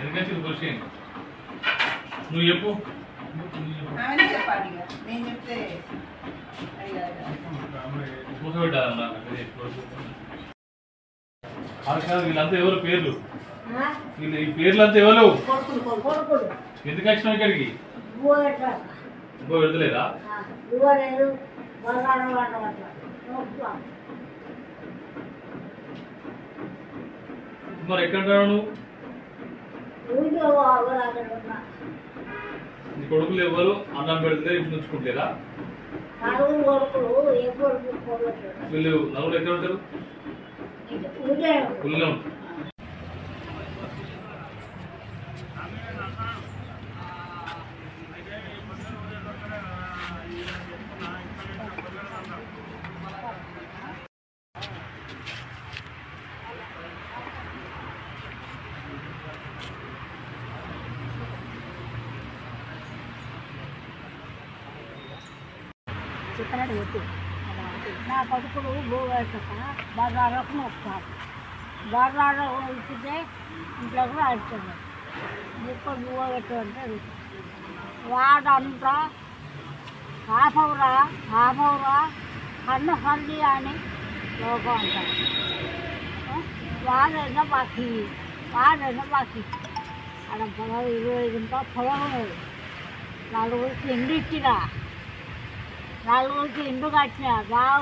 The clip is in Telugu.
ఎందుకంటే క్వశ్చన్ నువ్వు చెప్పు. చెప్పాలి నేను చెప్తే కూర్చోబెట్టాలన్నా వీళ్ళంతా ఎవరు పేర్లు? వీళ్ళు ఈ పేర్లంతా ఎవరు? ఎందుకు వచ్చినావు ఇక్కడికి? ఇంకో పెడతలేదా? మరి ఎక్కడ నువ్వు? నీ కొడుకులు ఎవరు అన్నం పెడితే ఇప్పుడు నుంచుకుంటారా? వీళ్ళు నలుగురు ఎక్కడ ఉంటారు? పుల్లం. చెప్పినట్టు చెప్పి నా కొడుకులు భూవేసాక బజార్లకు మొక్కుతారు. బజార్లో ఇచ్చితే ఇంట్లో కూడా ఆడుతుంది. ఎక్కువ భూవ పెట్టమంటే వాడంతా హాఫవురా కన్ను హల్లి అని లోకం అంటారు. వాడైనా బాకీ అక్కడ 10-20 పొలం ఉన్నది. నలుగురికి ఇండ్లు ఇచ్చినా, నలుగురికి ఇండ్లు కట్టినా బాగా